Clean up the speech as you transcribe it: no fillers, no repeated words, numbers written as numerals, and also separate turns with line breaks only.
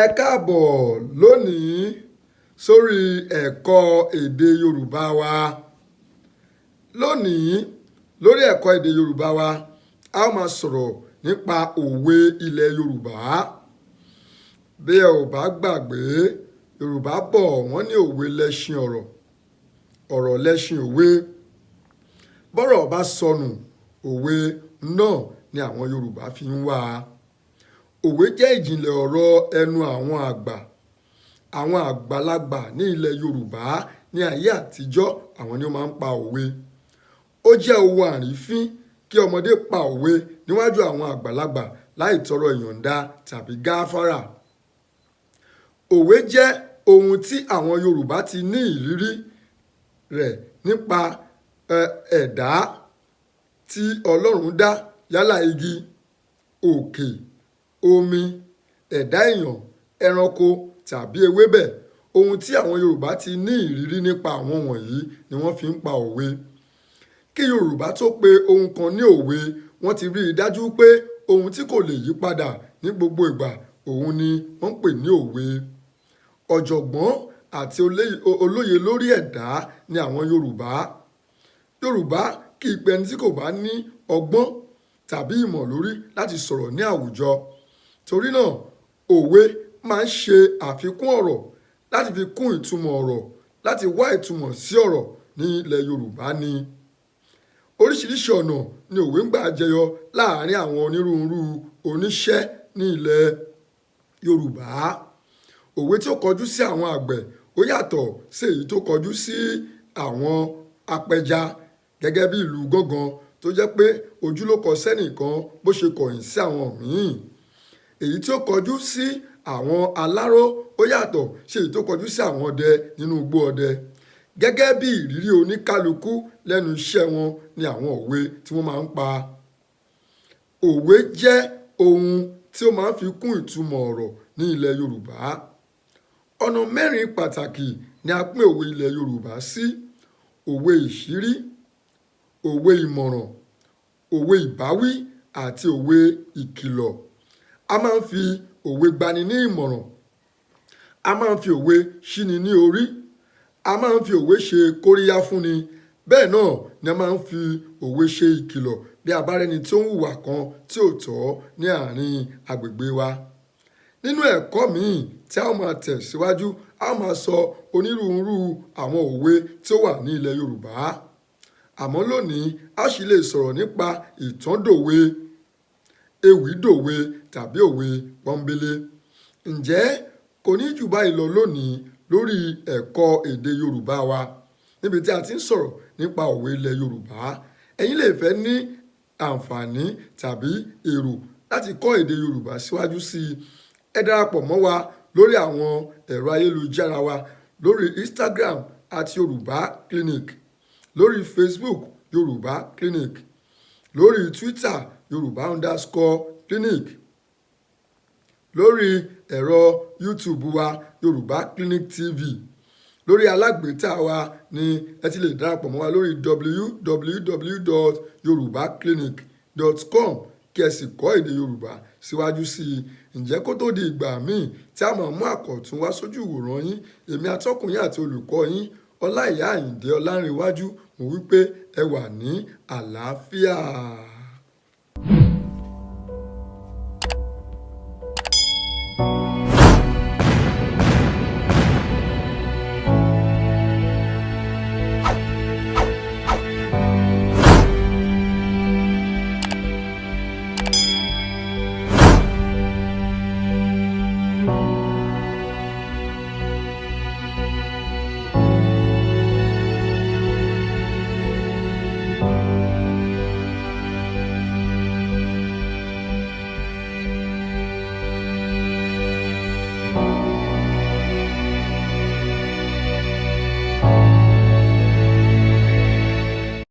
Ẹ káàbọ̀ lónìí sórí ẹ̀kọ́ èdè Yorùbá wa. Lónìí lórí ẹ̀kọ́ èdè Yorùbá wa, a ó máa sọ̀rọ̀ nípa òwe ilẹ̀ Yorùbá. Bí ẹ ò bá gbàgbé, Yorùbá bọ̀ wọ́n ní òwe lẹṣin ọ̀rọ̀, ọ̀rọ̀ lẹṣin òwe. Bọ́rọ̀ bá sọnù, òwe náà ni àwọn Yorùbá fi ń wá a. Òwe jẹ́ ìjìnlẹ̀ ọ̀rọ̀ ẹnu àwọn àgbà. Àwọn àgbàlagbà ní ilẹ̀ Yorùbá ní ayé àtijọ́, àwọn ni ó máa ń pa òwe. Ó jẹ́ ohun àrífín kí ọmọdé pa òwe níwájú àwọn àgbàlagbà láì tọrọ ìyọ̀ǹda tàbí gáfárà. Òwe jẹ́ ohun tí àwọn Yorùbá ti ní ìrírí rẹ̀ nípa ẹ̀dá tí Ọlọ́run dá, yálà igi, òkè, omi, ẹ̀dá èèyàn, ẹranko tàbí ewébẹ̀. Ohun tí àwọn Yorùbá ti ní ìrírí nípa àwọn wọ̀nyí ni wọ́n fi ń pa òwe. Kí Yorùbá tó pe ohun kan ní òwe, wọ́n ti rí i dájú pé ohun tí kò lè yí padà ní gbogbo ìgbà, òun ni wọ́n ń pè ní òwe. Ọ̀jọ̀gbọ́n àti olóye lórí ẹ̀dá ni àwọn Yorùbá. Yorùbá kì í pe ẹni tí kò bá ní ọgbọ́n tàbí ìmọ̀ lórí láti sọ̀rọ̀ ní àwùjọ. Torí náà, òwe máa ń ṣe àfikún ọ̀rọ̀ láti fi kún ìtumọ̀ ọ̀rọ̀, láti wá ìtumọ̀ sí ọ̀rọ̀ ní ilẹ̀ Yorùbá ni. Oríṣiríṣi ọ̀nà ni òwe ń gbà jẹyọ láàárín àwọn onírúurú oníṣẹ́ ní ilẹ̀ Yorùbá. Òwe tí ó kọjú sí àwọn àgbẹ̀ ó yàtọ̀ sí èyí tó kọjú sí àwọn apẹja, gẹ́gẹ́ bí ìlú gángan tó jẹ́ pé ojú ló kọ sẹ́nìkan bó ṣe kọ̀yìn sí àwọn míì. Èyí tí ó kọjú sí àwọn aláró ó yàtọ̀ sí èyí tó kọjú sí àwọn ọdẹ nínú igbó ọdẹ. Gẹ́gẹ́ bí ìrírí oníkálukú lẹ́nu iṣẹ́ wọn ni àwọn òwe tí wọ́n máa ń pa. Òwe jẹ́ ohun tí ó máa ń fi kún ìtumọ̀ ọ̀rọ̀ ní ilẹ̀ Yorùbá. Ọ̀nà mẹ́rin pàtàkì ni a pín òwe ilẹ̀ Yorùbá sí: òwe ìṣírí, òwe ìmọ̀ràn, òwe ìbáwí àti òwe ìkìlọ̀. A máa ń fi òwe gbani ní ìmọ̀ràn, a máa ń fi òwe ṣíni ní orí, a máa ń fi òwe ṣe kóríyá fúnni. Bẹ́ẹ̀ náà ni a máa ń fi òwe ṣe ìkìlọ̀ bí a bá rẹ́ni tí ó ń hùwà kan tí ò tọ́ ní àárín agbègbè wa. Nínú ẹ̀kọ́ míì tí a ó máa tẹ̀síwájú, a ó máa sọ onírúurú àwọn òwe tí ó wà ní ilẹ̀ Yorùbá. Àmọ́ lónìí, a sì lè sọ̀rọ̀ nípa ìtàndòwe, ewì-dòwe tàbí òwe pọ́nbélé. Ǹjẹ́ kò ní jù báyìí lọ lónìí lórí ẹ̀kọ́ èdè Yorùbá wa, níbi tí a ti ń sọ̀rọ̀ nípa òwe ilẹ̀ Yorùbá. Ẹ̀yin lè fẹ́ ní àǹfààní tàbí èrò láti kọ́ èdè Yorùbá síwájú sí i. Ẹ darapọ̀ mọ́ wa lórí àwọn ẹ̀rọ ayélujára wa lórí Instagram @Yorùbá Clinic, lórí Facebook Yorùbá Clinic, lórí Twitter Yorùbá_Clinic, lórí ẹ̀rọ YouTube wa Yorùbá Clinic TV. Lórí alágbèéká wa ni ẹ ti lè darapọ̀ mọ́ wa lórí www.yorubaclinic.com kí ẹ sì kọ́ èdè Yorùbá síwájú sí i. Ǹjẹ́ kó tó di ìgbà míì tí a máa mú àkọ̀tun wá sójú ìwòran yín, èmi atọ́kùn yín àti olùkọ́ yín Ọláìyá Àyìndé Ọlánrewájú, mo wí pé ẹ wà ní àlàáfíà.